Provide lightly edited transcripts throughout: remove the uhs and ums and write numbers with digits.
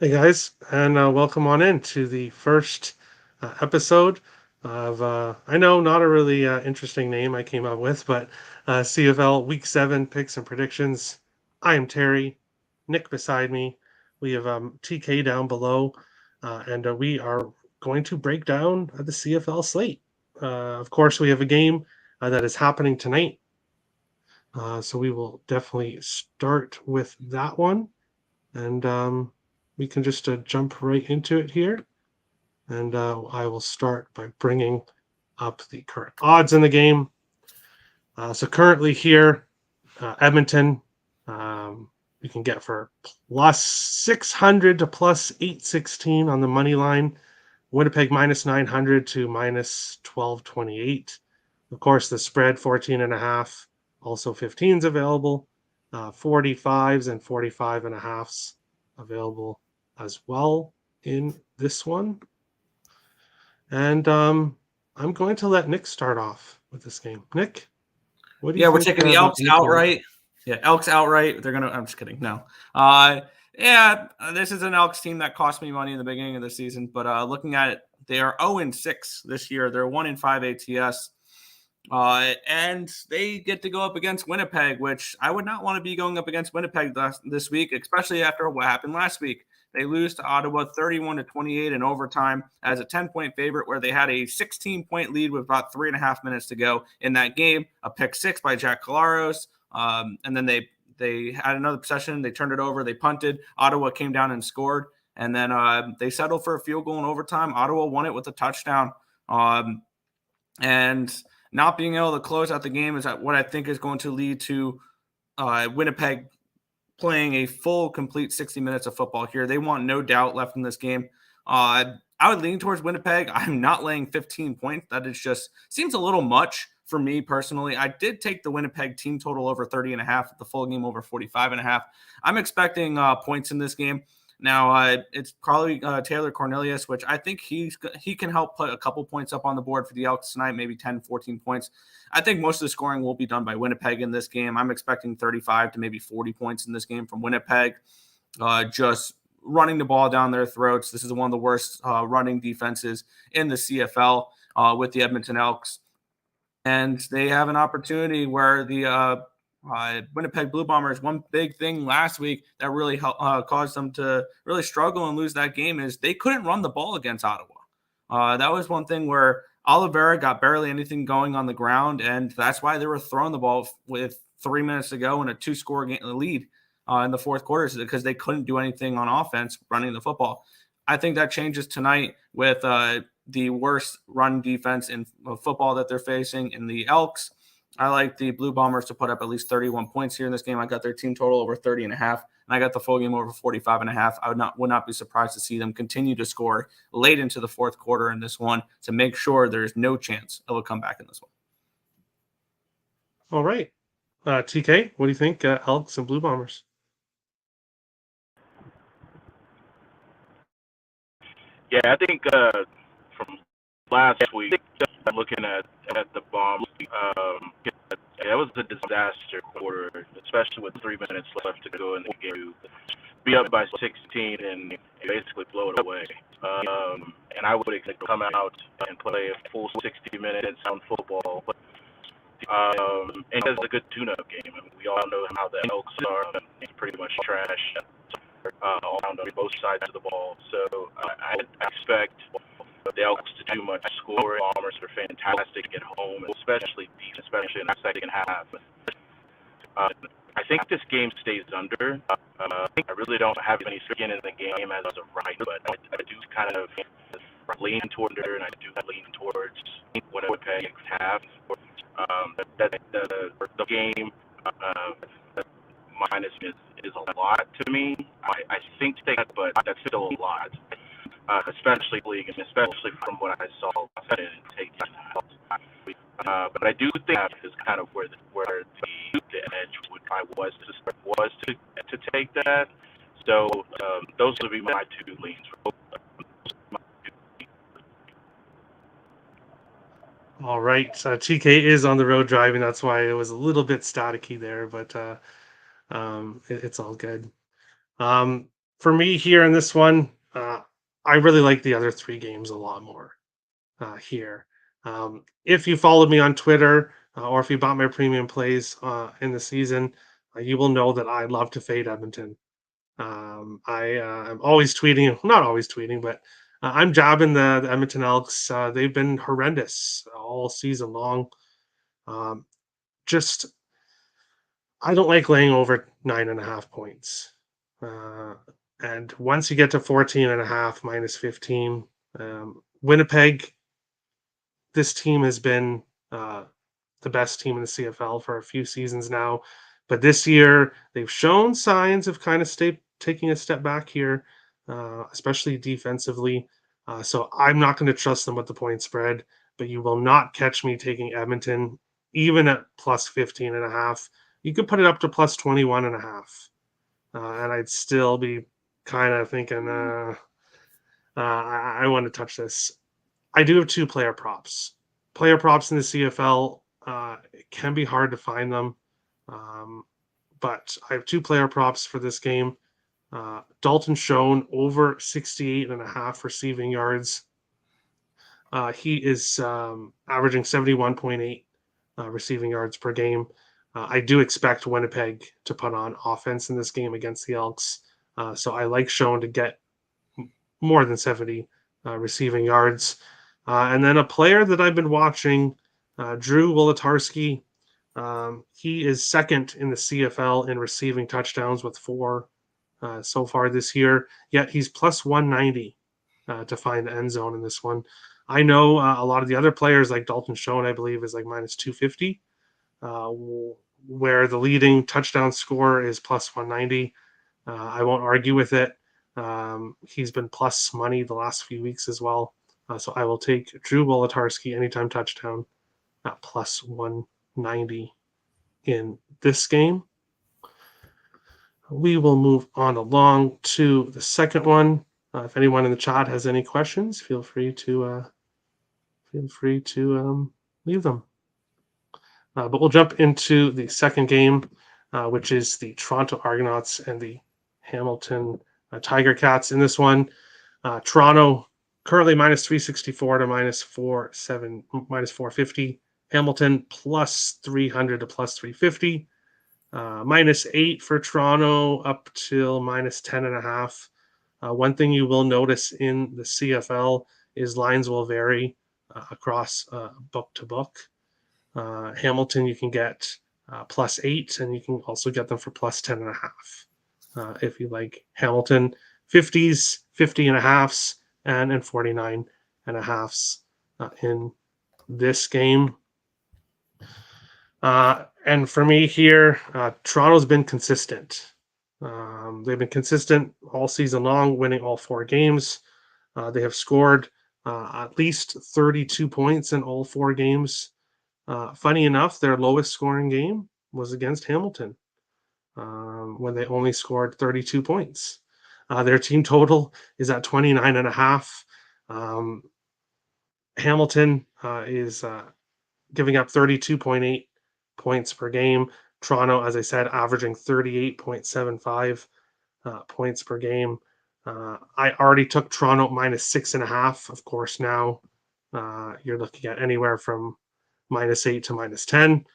Hey guys, and welcome on in to the first episode of, I know not a really interesting name I came up with, but CFL Week 7 picks and predictions. I am Terry, Nick beside me. We have TK down below, and we are going to break down the CFL slate. Of course, we have a game that is happening tonight, so we will definitely start with that one. And we can just jump right into it here. And I will start by bringing up the current odds in the game. So currently here, Edmonton, you can get for plus 600 to plus 816 on the money line. Winnipeg minus 900 to minus 1228. Of course, the spread 14 and a half, also 15s available, 45s and 45 and a halves available as well in this one. And I'm going to let Nick start off with this game. Nick, what do you Yeah, we're think taking the about Elks week one? outright. Yeah, Elks outright. I'm just kidding. No. This is an Elks team that cost me money in the beginning of the season, but looking at it, they are 0-6 this year. They're 1-5 ATS. And they get to go up against Winnipeg, which I would not want to be going up against Winnipeg this week, especially after what happened last week. They lose to Ottawa 31-28 in overtime as a 10-point favorite, where they had a 16-point lead with about 3.5 minutes to go in that game. A pick six by Jack Colaros, and then they had another possession. They turned it over. They punted. Ottawa came down and scored, and then they settled for a field goal in overtime. Ottawa won it with a touchdown, and not being able to close out the game is what I think is going to lead to Winnipeg playing a full, complete 60 minutes of football here. They want no doubt left in this game. I would lean towards Winnipeg. I'm not laying 15 points. That is just seems a little much for me personally. I did take the Winnipeg team total over 30 and a half, the full game over 45 and a half. I'm expecting points in this game. Now, it's probably Taylor Cornelius, which I think he can help put a couple points up on the board for the Elks tonight, maybe 10, 14 points. I think most of the scoring will be done by Winnipeg in this game. I'm expecting 35 to maybe 40 points in this game from Winnipeg, just running the ball down their throats. This is one of the worst running defenses in the CFL with the Edmonton Elks. And they have an opportunity where the Winnipeg Blue Bombers, one big thing last week that really caused them to really struggle and lose that game is they couldn't run the ball against Ottawa. That was one thing where Oliveira got barely anything going on the ground, and that's why they were throwing the ball with 3 minutes to go and a 2-score lead in the fourth quarter, because they couldn't do anything on offense running the football. I think that changes tonight with the worst run defense in football that they're facing in the Elks. I like the Blue Bombers to put up at least 31 points here in this game. I got their team total over 30 and a half, and I got the full game over 45 and a half. I would not be surprised to see them continue to score late into the fourth quarter in this one to make sure there's no chance of a comeback in this one. All right. TK, what do you think? Elks and Blue Bombers. Yeah, I think from last week, looking at the Bombs, that was a disaster quarter, especially with 3 minutes left to go in the game. Be up by 16 and basically blow it away. And I would expect to come out and play a full 60 minutes on football. And it's a good tune-up game. I mean, we all know how the Elks are. It's pretty much trash on both sides of the ball. So I expect the Elks to do much scoring. Bombers are fantastic at home, especially in the second half. I think this game stays under. I really don't have any skin in the game as of right, but I do kind of lean toward under, and I do lean towards what Winnipeg have. The game minus is a lot to me. I think that, but that's still a lot, especially league, and especially from what I saw. I didn't take that. But I do think that is kind of where the edge was to take that. So those would be my two leans. All right. TK is on the road driving. That's why it was a little bit staticky there, but it's all good. for me here in this one, I really like the other three games a lot more here. If you followed me on Twitter or if you bought my premium plays in the season, you will know that I love to fade Edmonton. I'm always tweeting, not always tweeting, but I'm jabbing the Edmonton Elks. They've been horrendous all season long. Um, just, I don't like laying over 9.5 points. Uh, and once you get to 14.5 minus 15, Winnipeg, this team has been the best team in the CFL for a few seasons now. But this year, they've shown signs of kind of taking a step back here, especially defensively. So I'm not going to trust them with the point spread, but you will not catch me taking Edmonton, even at plus 15.5. You could put it up to plus 21.5. And I'd still be kind of thinking, I want to touch this. I do have two player props. Player props in the CFL, it can be hard to find them. But I have two player props for this game. Dalton Schoen over 68.5 receiving yards. He is averaging 71.8 receiving yards per game. I do expect Winnipeg to put on offense in this game against the Elks. So I like Schoen to get more than 70 receiving yards. And then a player that I've been watching, Drew Wolodarski. He is second in the CFL in receiving touchdowns with 4 so far this year. Yet he's plus 190 to find the end zone in this one. I know a lot of the other players, like Dalton Schoen, I believe, is like minus 250, where the leading touchdown scorer is plus 190. I won't argue with it. He's been plus money the last few weeks as well. So I will take Drew Wolodarski anytime touchdown at plus 190 in this game. We will move on along to the second one. If anyone in the chat has any questions, feel free to leave them. But we'll jump into the second game, which is the Toronto Argonauts and the Hamilton TigerCats. In this one, Toronto currently minus 364 to minus 450. Hamilton plus 300 to plus 350. Minus 8 for Toronto up till minus 10.5. One thing you will notice in the CFL is lines will vary across book to book. Hamilton, you can get plus 8, and you can also get them for plus 10.5. If you like Hamilton, 50s, 50.5s, and 49.5s in this game. And for me here, Toronto's been consistent. They've been consistent all season long, winning all 4 games. They have scored at least 32 points in all 4 games. Funny enough, their lowest scoring game was against Hamilton when they only scored 32 points. Their team total is at 29.5. Hamilton is giving up 32.8 points per game. Toronto, as I said, averaging 38.75 points per game. I already took Toronto minus 6.5. Of course, now you're looking at anywhere from minus 8 to minus 10.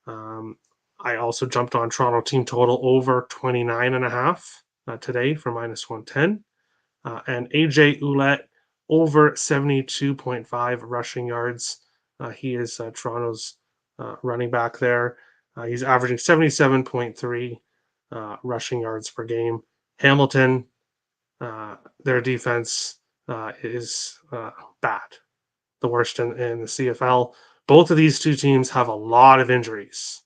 I also jumped on Toronto team total over 29.5 today for minus 110. And AJ Ouellette over 72.5 rushing yards. He is Toronto's running back there. He's averaging 77.3 rushing yards per game. Hamilton, their defense is bad, the worst in the CFL. Both of these two teams have a lot of injuries,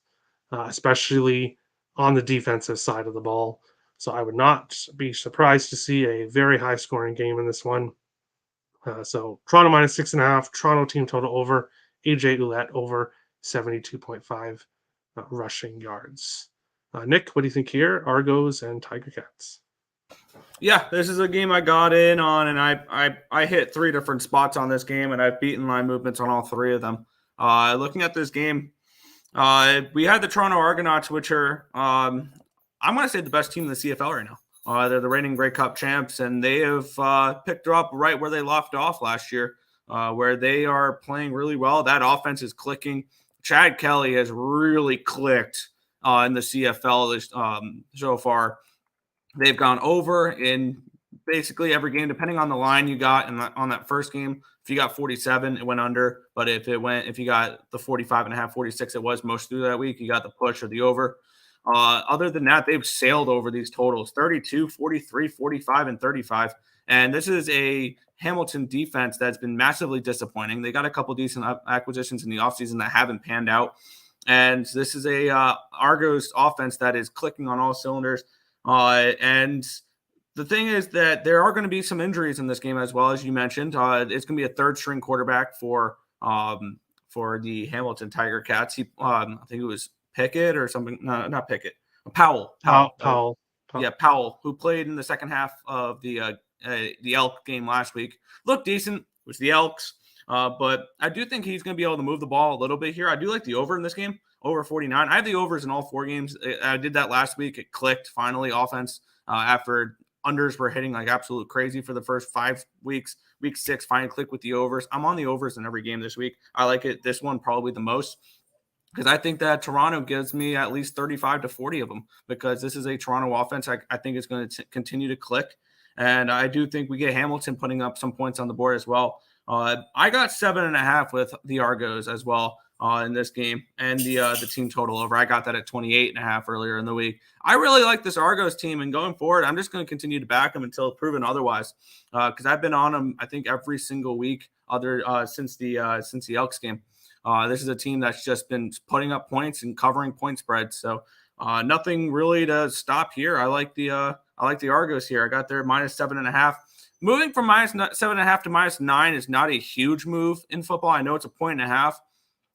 especially on the defensive side of the ball. So I would not be surprised to see a very high scoring game in this one. So Toronto minus 6.5, Toronto team total over, AJ Ouellette over 72.5 rushing yards. Nick, what do you think here? Argos and TigerCats. Yeah, this is a game I got in on, and I hit 3 different spots on this game, and I've beaten line movements on all 3 of them. Looking at this game, we had the Toronto Argonauts, which are I'm going to say the best team in the CFL right now. They're the reigning Grey Cup champs, and they have picked her up right where they left off last year, where they are playing really well. That offense is clicking. Chad Kelly has really clicked in the CFL so far. They've gone over in basically every game, depending on the line you got on that first game. If you got 47, it went under. But if you got the 45.5, 46, it was most through that week, you got the push or the over. Other than that, they've sailed over these totals 32, 43, 45, and 35. And this is a Hamilton defense that's been massively disappointing. They got a couple decent acquisitions in the offseason that haven't panned out. And this is a Argos offense that is clicking on all cylinders. And the thing is that there are going to be some injuries in this game as well, as you mentioned. It's going to be a third-string quarterback for the Hamilton TigerCats. I think it was Pickett or something. No, not Pickett. Powell. Yeah, Powell, who played in the second half of the Elk game last week. Looked decent. It was the Elks. But I do think he's going to be able to move the ball a little bit here. I do like the over in this game, over 49. I have the overs in all 4 games. I did that last week. It clicked finally, offense, after unders were hitting like absolute crazy for the first 5 weeks. Week 6, finally click with the overs. I'm on the overs in every game this week. I like it. This one probably the most, because I think that Toronto gives me at least 35 to 40 of them, because this is a Toronto offense. I think it's going to continue to click. And I do think we get Hamilton putting up some points on the board as well. I got 7.5 with the Argos as well in this game, and the team total over. I got that at 28.5 earlier in the week. I really like this Argos team, and going forward, I'm just going to continue to back them until proven otherwise, because I've been on them, I think, every single week since the Elks game. This is a team that's just been putting up points and covering point spreads. So nothing really to stop here. I like the Argos here. I got their -7.5. Moving from -7.5 to -9 is not a huge move in football. I know it's a 1.5.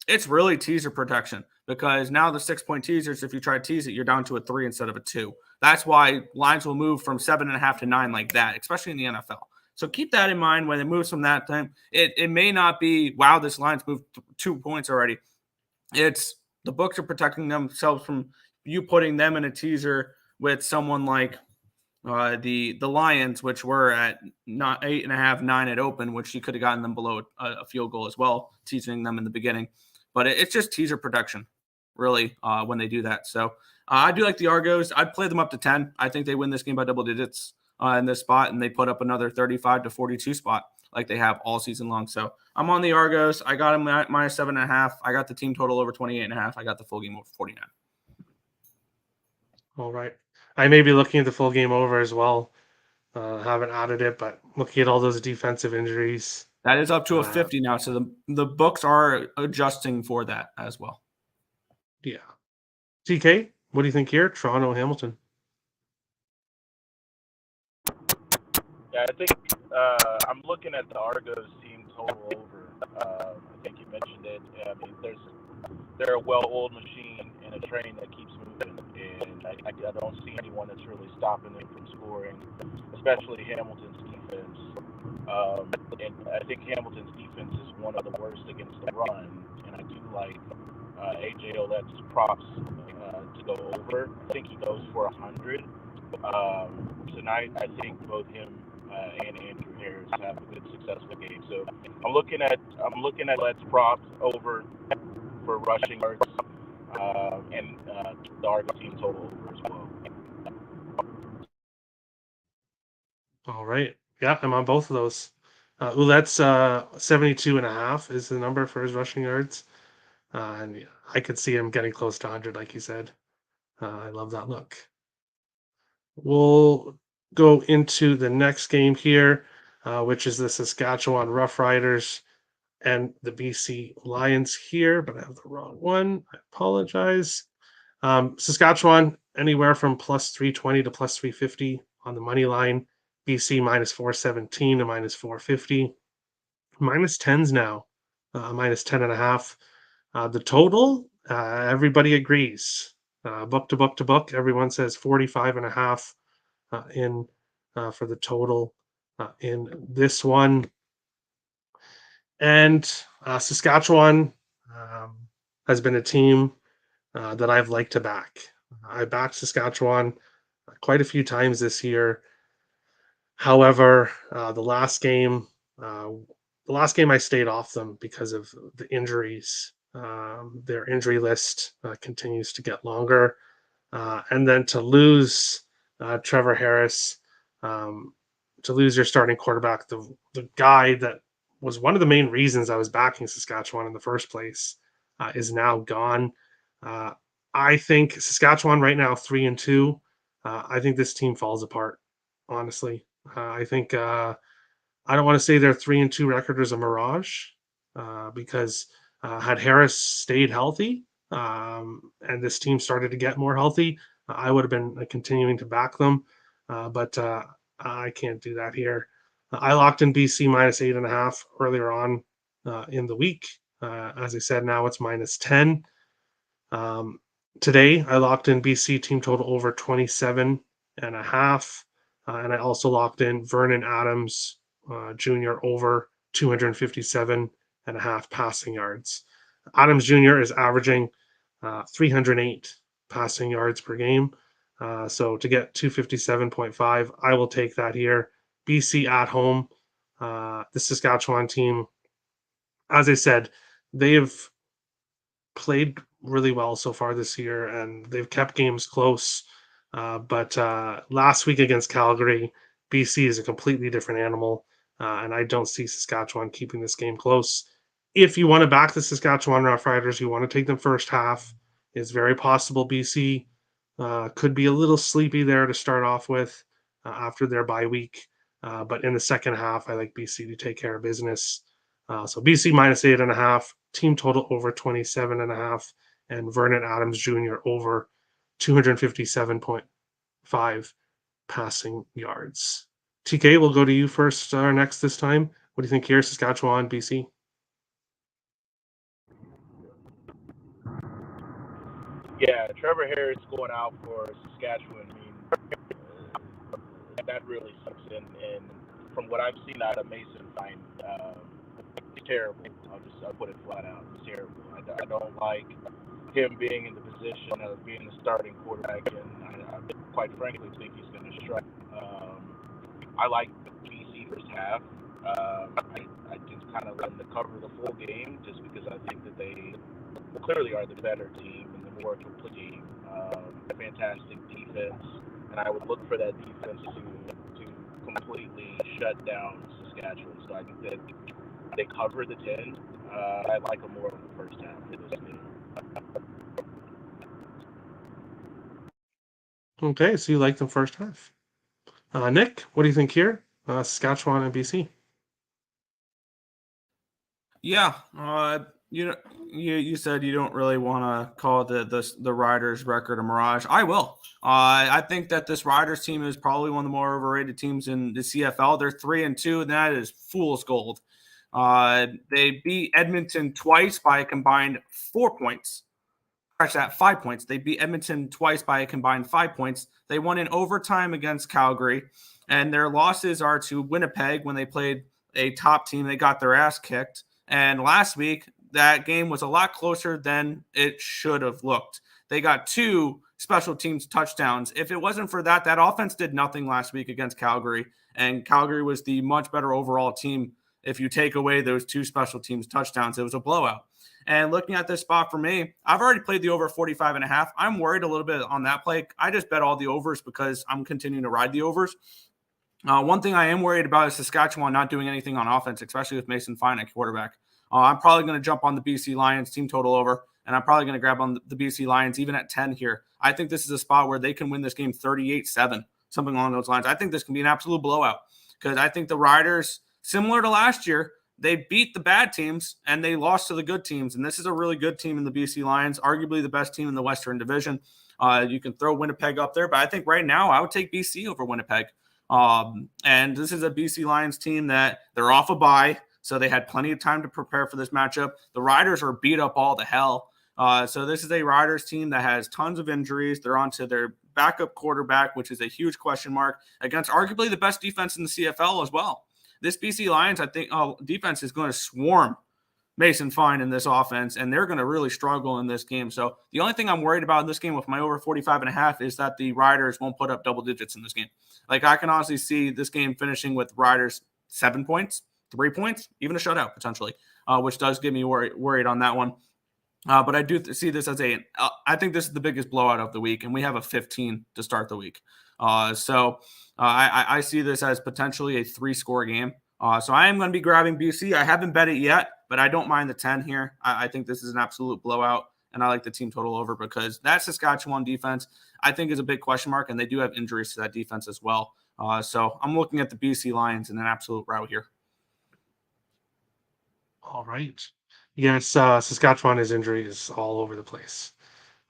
It's really teaser protection, because now the 6-point teasers, if you try to tease it, you're down to a 3 instead of a 2. That's why lines will move from 7.5 to 9 like that, especially in the NFL. So keep that in mind when it moves from that time. It may not be, wow, this line's moved 2 points already. It's the books are protecting themselves from you putting them in a teaser with someone like the Lions, which were at 8.5, 9 at open, which you could have gotten them below a field goal as well, teasing them in the beginning. But it's just teaser protection, really, when they do that. So I do like the Argos. I'd play them up to 10. I think they win this game by double digits in this spot, and they put up another 35 to 42 spot like they have all season long. So I'm on the Argos. I got them at -7.5. I got the team total over 28.5. I got the full game over 49. All right. I may be looking at the full game over as well. Haven't added it, but looking at all those defensive injuries. That is up to a 50 now. So the books are adjusting for that as well. Yeah. TK, what do you think here? Toronto, Hamilton. Yeah, I think I'm looking at the Argos team total over. I think you mentioned it. I mean, they're a well-oiled machine and a train that keeps moving, and I don't see anyone that's really stopping them from scoring, especially Hamilton's defense. And I think Hamilton's defense is one of the worst against the run, and I do like AJ Ouellette's props to go over. I think he goes for 100 tonight. I think both him and Andrew Harris have a good successful game. So I'm looking at Let's props over for rushing yards and the Argos team total over as well. All right. Yeah, I'm on both of those. Ouellette's 72.5 is the number for his rushing yards. And yeah, I could see him getting close to 100, like you said. I love that look. We'll go into the next game here, which is the Saskatchewan Roughriders and the BC Lions here, but I have the wrong one. I apologize. Saskatchewan, anywhere from +320 to +350 on the money line. BC -417 to -450. -10s now, -10.5. The total, everybody agrees. Book to book to book, everyone says 45.5 in for the total in this one. And Saskatchewan has been a team that I've liked to back. I backed Saskatchewan quite a few times this year. However, the last game I stayed off them because of the injuries. Their injury list continues to get longer, and then to lose Trevor Harris, um, to lose your starting quarterback, the guy that was one of the main reasons I was backing Saskatchewan in the first place, is now gone. Uh, I think Saskatchewan right now 3-2. I think this team falls apart. Honestly, I think I don't want to say their 3-2 record is a mirage, because had Harris stayed healthy, and this team started to get more healthy, I would have been continuing to back them. But I can't do that here. I locked in BC minus 8.5 earlier on in the week. As I said, now it's minus 10. Um, Today, I locked in BC team total over 27.5. And I also locked in Vernon Adams Jr. over 257.5 passing yards. Adams Jr. is averaging 308 passing yards per game. So to get 257.5, I will take that here. BC at home. The Saskatchewan team, as I said, they have played really well so far this year, and they've kept games close. But last week against Calgary, BC is a completely different animal, and I don't see Saskatchewan keeping this game close. If you want to back the Saskatchewan Roughriders, you want to take them first half. It's very possible BC could be a little sleepy there to start off with after their bye week. But in the second half, I like BC to take care of business. So BC minus 8.5, team total over 27.5, and Vernon Adams Jr. over 257.5 passing yards. TK, we'll go to you first next this time. What do you think here, Saskatchewan, BC? Yeah, Trevor Harris going out for Saskatchewan. I mean, that really sucks. And from what I've seen out of Mason Fine, it's terrible. I'll put it flat out. It's terrible. I don't like him being in the position of being the starting quarterback, and I quite frankly think he's going to strike. I like BC first half. I just kind of let them cover the full game just because I think that they clearly are the better team and the more complete team. A fantastic defense, and I would look for that defense to completely shut down Saskatchewan. So I think that they cover the 10. I like them more in the first half of this game. Okay, so you like them first half. Nick, what do you think here? Saskatchewan and BC. Yeah, you said you don't really want to call the Riders record a mirage. I will. I think that this Riders team is probably one of the more overrated teams in the CFL. They're 3-2, and that is fool's gold. They beat Edmonton twice by a combined 4 points. Scratch that, 5 points. They beat Edmonton twice by a combined 5 points. They won in overtime against Calgary, and their losses are to Winnipeg when they played a top team. They got their ass kicked. And last week, that game was a lot closer than it should have looked. They got 2 special teams touchdowns. If it wasn't for that, that offense did nothing last week against Calgary, and Calgary was the much better overall team. If you take away those 2 special teams touchdowns, it was a blowout. And looking at this spot for me, I've already played the over 45.5. I'm worried a little bit on that play. I just bet all the overs because I'm continuing to ride the overs. One thing I am worried about is Saskatchewan not doing anything on offense, especially with Mason Fine at quarterback. I'm probably going to jump on the BC Lions team total over, and I'm probably going to grab on the BC Lions even at 10 here. I think this is a spot where they can win this game 38-7, something along those lines. I think this can be an absolute blowout because I think the Riders, similar to last year, they beat the bad teams and they lost to the good teams. And this is a really good team in the BC Lions, arguably the best team in the Western Division. You can throw Winnipeg up there, but I think right now I would take BC over Winnipeg. And this is a BC Lions team that they're off a bye, so they had plenty of time to prepare for this matchup. The Riders are beat up all to hell. So this is a Riders team that has tons of injuries. They're on to their backup quarterback, which is a huge question mark, against arguably the best defense in the CFL as well. This BC Lions, I think, defense is going to swarm Mason Fine in this offense, and they're going to really struggle in this game. So the only thing I'm worried about in this game with my over 45.5 is that the Riders won't put up double digits in this game. Like, I can honestly see this game finishing with Riders 7 points, 3 points, even a shutout potentially, which does get me worried on that one. But I do see this as I think this is the biggest blowout of the week, and we have a 15 to start the week. So I see this as potentially a 3-score game. So I am going to be grabbing BC. I haven't bet it yet, but I don't mind the 10 here. I think this is an absolute blowout, and I like the team total over because that Saskatchewan defense, I think, is a big question mark, and they do have injuries to that defense as well. So I'm looking at the BC Lions in an absolute rout here. All right. Yes, Saskatchewan has injuries all over the place.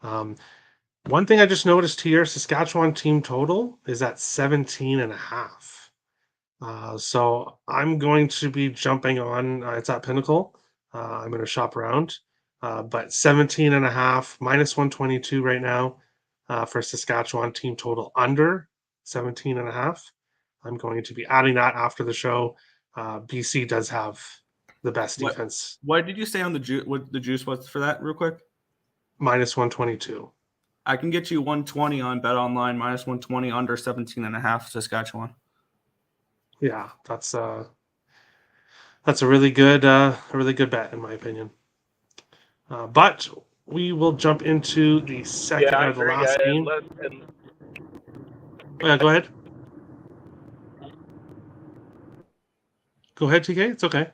One thing I just noticed here, Saskatchewan team total is at 17.5. So I'm going to be jumping on, it's at Pinnacle. I'm going to shop around, but 17.5 minus 122 right now for Saskatchewan team total under 17.5. I'm going to be adding that after the show. BC does have the best defense. What did you say on what the juice was for that real quick? Minus 122. I can get you 120 on Bet Online, minus 120 under 17.5 Saskatchewan. Yeah, that's a really good bet in my opinion. But we will jump into the second or the last game. Yeah, go ahead. Go ahead, TK. It's okay.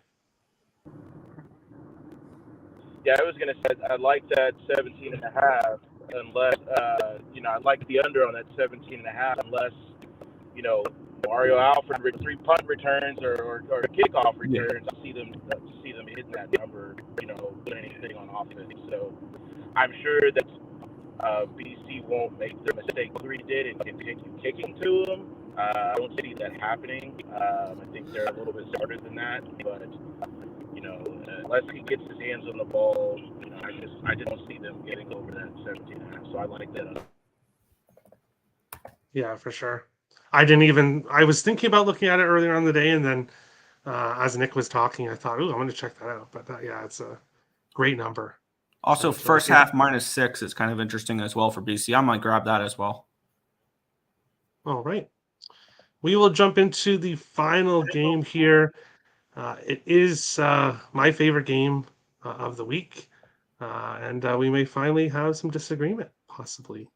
Yeah, I was going to say I like that 17.5 unless, I like the under on that 17.5 unless, Mario Alford with 3 punt returns or kickoff returns. I see them hitting that number, doing anything on offense. So I'm sure that BC won't make the mistake 3 did and continue kicking to them. I don't see that happening. I think they're a little bit smarter than that, but unless he gets his hands on the ball, I just don't see them getting over that 17.5. So I like that. Yeah, for sure. I was thinking about looking at it earlier on the day, and then as Nick was talking, I thought, I'm going to check that out. But yeah, it's a great number. Also, first half minus 6 is kind of interesting as well for BC. I might grab that as well. All right. We will jump into the final game here. It is my favorite game of the week, and we may finally have some disagreement, possibly,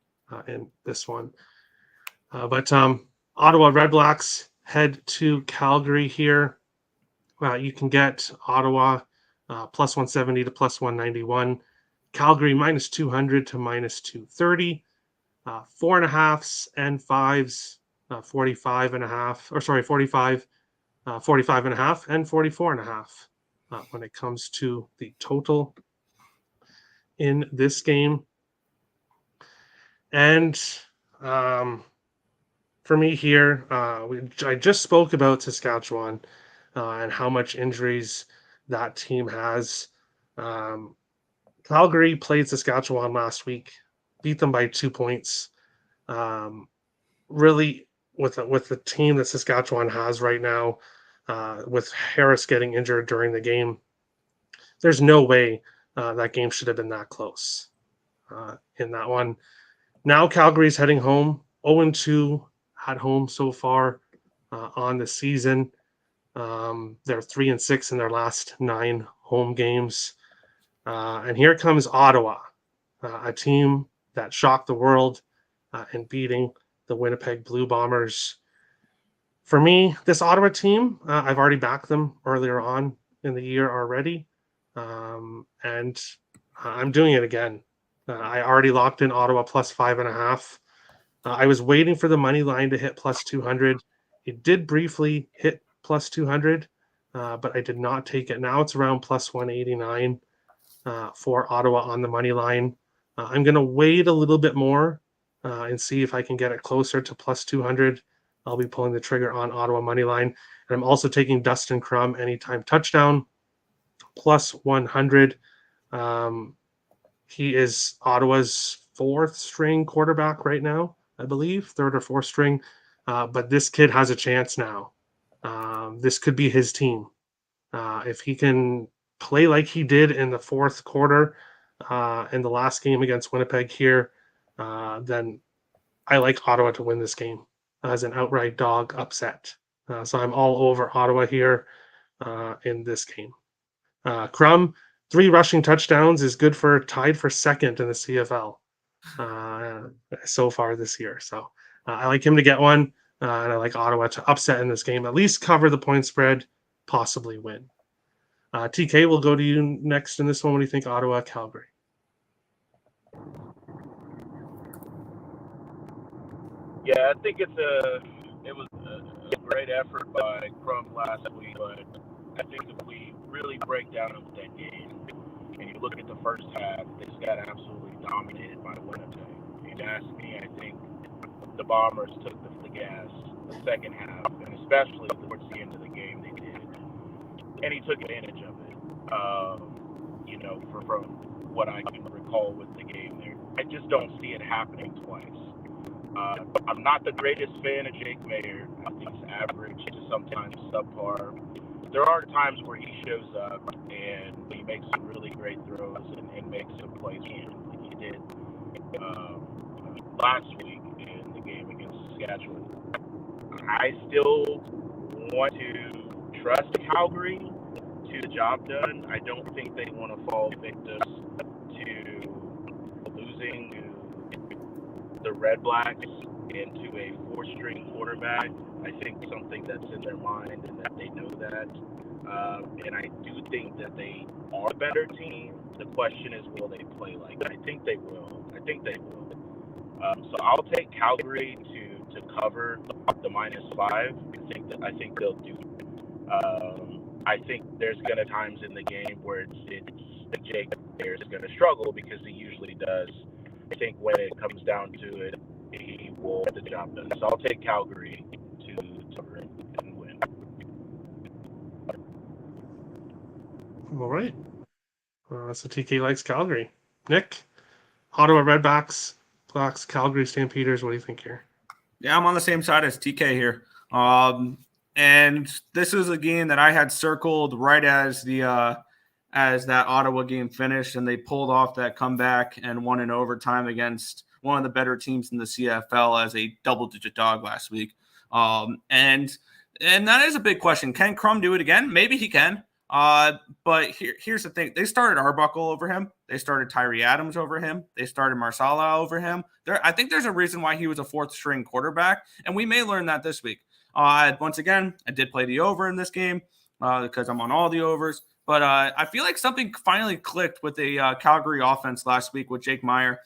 in this one. But Ottawa Redblacks head to Calgary here. You can get Ottawa plus 170 to plus 191. Calgary minus 200 to minus 230. 4.5s and 5s, 45 and a half, or sorry, 45, 45 and a half, and 44 and a half when it comes to the total in this game. And for me here, I just spoke about Saskatchewan and how much injuries that team has. Calgary played Saskatchewan last week, beat them by 2 points. Really, with the team that Saskatchewan has right now, with Harris getting injured during the game, there's no way that game should have been that close in that one. Now Calgary's heading home, 0-2 at home so far on the season. They're 3-6 in their last 9 home games. And here comes Ottawa, a team that shocked the world in beating the Winnipeg Blue Bombers. For me, this Ottawa team, I've already backed them earlier on in the year already. And I'm doing it again. I already locked in Ottawa plus 5.5. I was waiting for the money line to hit plus 200. It did briefly hit plus 200, but I did not take it. Now it's around plus 189 for Ottawa on the money line. I'm going to wait a little bit more and see if I can get it closer to plus 200. I'll be pulling the trigger on Ottawa money line. And I'm also taking Dustin Crum anytime touchdown plus 100. He is Ottawa's 4th string quarterback right now, I believe, 3rd or 4th string. But this kid has a chance now. This could be his team. If he can play like he did in the fourth quarter in the last game against Winnipeg here, then I like Ottawa to win this game as an outright dog upset. So I'm all over Ottawa here in this game. Crum, 3 rushing touchdowns is good for tied for second in the CFL so far this year. So I like him to get one, and I like Ottawa to upset in this game, at least cover the point spread, possibly win. TK, will go to you next in this one. What do you think, Ottawa, Calgary? Yeah, I think it was a great effort by Crum last week, but I think if we really break down that game and you look at the first half, they just got absolutely dominated by Winnipeg. And ask me, I think the Bombers took the gas the second half, and especially towards the end of the game they did. And he took advantage of it, from what I can recall with the game there. I just don't see it happening twice. I'm not the greatest fan of Jake Mayer. I think he's average to sometimes subpar. There are times where he shows up and he makes some really great throws and makes some plays. Like he did last week in the game against Saskatchewan. I still want to trust Calgary to get the job done. I don't think they want to fall victim to losing the Redblacks into a 4-string quarterback. I think something that's in their mind and that they know that. And I do think that they are a better team. The question is, will they play like that? I think they will. So I'll take Calgary to cover the -5. I think they'll do. I think there's gonna times in the game where it's Jake Ayers is gonna struggle because he usually does. I think when it comes down to it, he will get the job done. So I'll take Calgary to cover and win. All right. So TK likes Calgary. Nick, Ottawa Redblacks, Calgary Stampeders. What do you think here? Yeah, I'm on the same side as TK here. And this is a game that I had circled right as that Ottawa game finished, and they pulled off that comeback and won in overtime against one of the better teams in the CFL as a double-digit dog last week. And that is a big question. Can Crum do it again? Maybe he can. But here's the thing. They started Arbuckle over him. They started Tyree Adams over him. They started Marsala over him. I think there's a reason why he was a 4th-string quarterback, and we may learn that this week. Once again, I did play the over in this game because I'm on all the overs. But I feel like something finally clicked with the Calgary offense last week with Jake Meyer.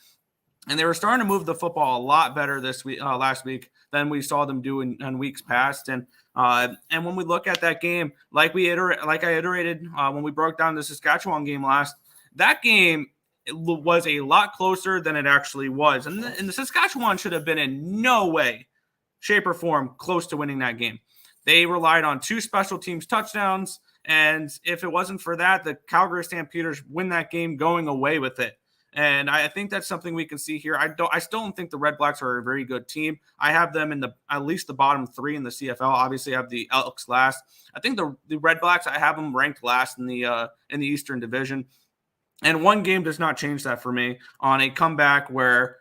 And they were starting to move the football a lot better last week than we saw them do in weeks past. And when we look at that game, like I iterated when we broke down the Saskatchewan game last, that game was a lot closer than it actually was. And the Saskatchewan should have been in no way, shape, or form close to winning that game. They relied on 2 special teams touchdowns. And if it wasn't for that, the Calgary Stampeders win that game going away with it. And I think that's something we can see here. I still don't think the Redblacks are a very good team. I have them in at least the bottom 3 in the CFL. Obviously, I have the Elks last. I think the Redblacks, I have them ranked last in the Eastern Division. And one game does not change that for me on a comeback where,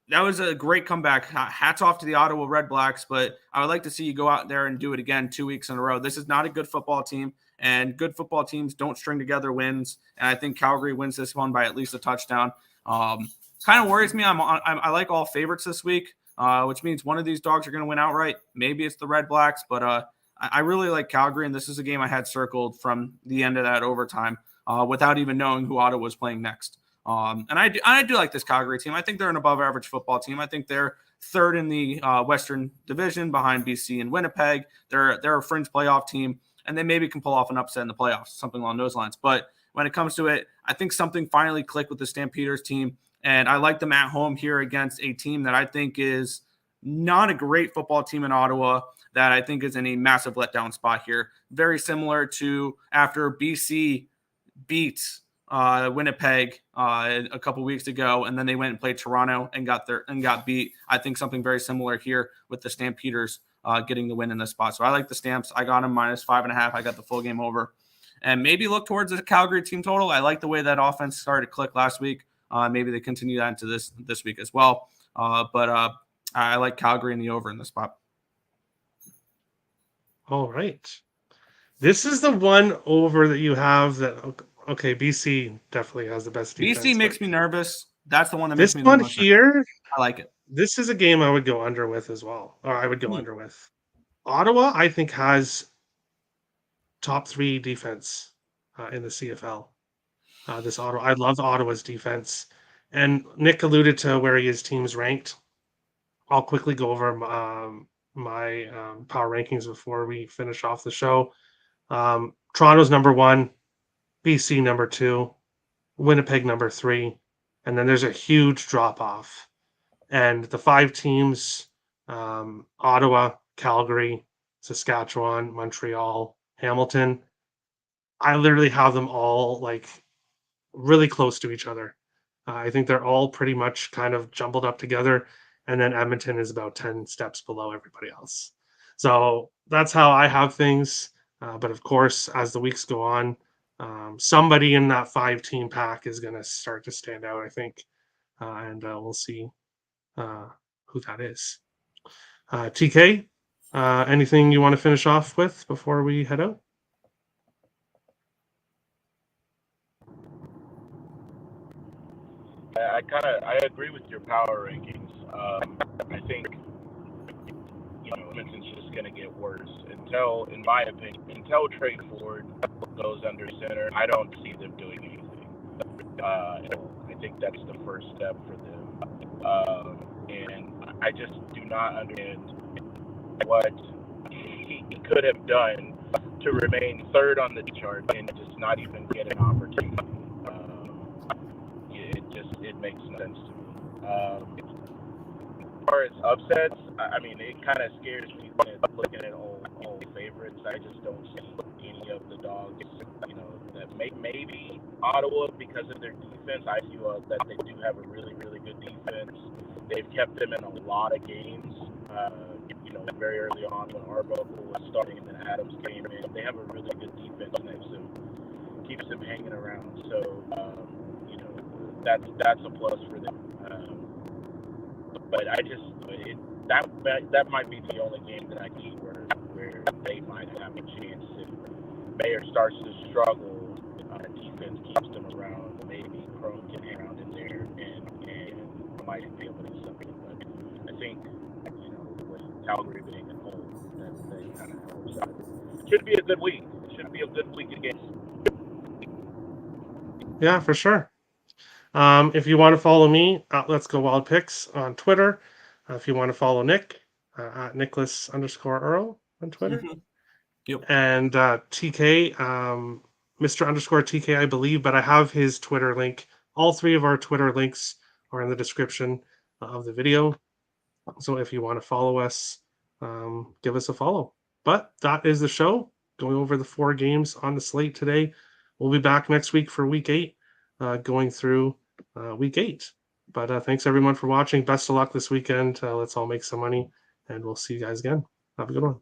that was a great comeback. Hats off to the Ottawa Redblacks, but I would like to see you go out there and do it again 2 weeks in a row. This is not a good football team, and good football teams don't string together wins. And I think Calgary wins this one by at least a touchdown. Kind of worries me. I like all favorites this week, which means one of these dogs are going to win outright. Maybe it's the Redblacks, but I really like Calgary, and this is a game I had circled from the end of that overtime without even knowing who Ottawa was playing next. And I do like this Calgary team. I think they're an above-average football team. I think they're 3rd in the Western Division behind BC and Winnipeg. They're a fringe playoff team, and they maybe can pull off an upset in the playoffs, something along those lines. But when it comes to it, I think something finally clicked with the Stampeders team, and I like them at home here against a team that I think is not a great football team in Ottawa, that I think is in a massive letdown spot here. Very similar to after BC beats Winnipeg a couple weeks ago, and then they went and played Toronto and got beat. I think something very similar here with the Stampeders getting the win in this spot. So I like the Stamps. I got them -5.5. I got the full game over. and maybe look towards the Calgary team total. I like the way that offense started to click last week. Maybe they continue that into this week as well. But I like Calgary in the over in this spot. All right. This is the one over that you have that, okay, BC definitely has the best defense. BC makes me nervous. That's the one that this makes me one the most here, nervous. I like it. This is a game I would go under with as well. Or I would go under with. Ottawa, I think, has top 3 defense in the CFL. I love Ottawa's defense. And Nick alluded to where his team's ranked. I'll quickly go over my power rankings before we finish off the show. Toronto's number 1, BC number 2, Winnipeg number 3, and then there's a huge drop off. And the 5 teams, Ottawa, Calgary, Saskatchewan, Montreal, Hamilton, I literally have them all like really close to each other. I think they're all pretty much kind of jumbled up together. And then Edmonton is about 10 steps below everybody else. So that's how I have things. But of course, as the weeks go on, somebody in that 5-team pack is going to start to stand out, I think. And we'll see who that is. TK, anything you want to finish off with before we head out? I agree with your power rankings. I think Edmonton's just going to get worse in my opinion, until Trey Ford goes under center. I don't see them doing anything. I think that's the first step for them, and I just do not understand what he could have done to remain third on the chart and just not even get an opportunity. It makes no sense to me. As far as upsets, I mean, it kind of scares me looking at old favorites. I just don't see any of the dogs, that maybe Ottawa, because of their defense. I feel that they do have a really, really good defense. They've kept them in a lot of games. Very early on when Argonauts was starting and then Adams came in, they have a really good defense and keeps them hanging around. So, that's a plus for them. But I just that might be the only game that I see where they might have a chance. If Mayer starts to struggle, defense keeps them around. Maybe Chrome can hang around in there and might be able to do something. But I think with Calgary being at home, that kind of helps out. Should be a good week. Should be a good week against. Yeah, for sure. If you want to follow me, Let's Go Wild Picks on Twitter. If you want to follow Nick, at Nicholas_Earl on Twitter. Mm-hmm. Yep. And TK, Mr_TK, I believe, but I have his Twitter link. All 3 of our Twitter links are in the description of the video. So if you want to follow us, give us a follow. But that is the show, going over the 4 games on the slate today. We'll be back next week for week 8, going through week 8. But thanks everyone for watching. Best of luck this weekend. Let's all make some money, and we'll see you guys again. Have a good one.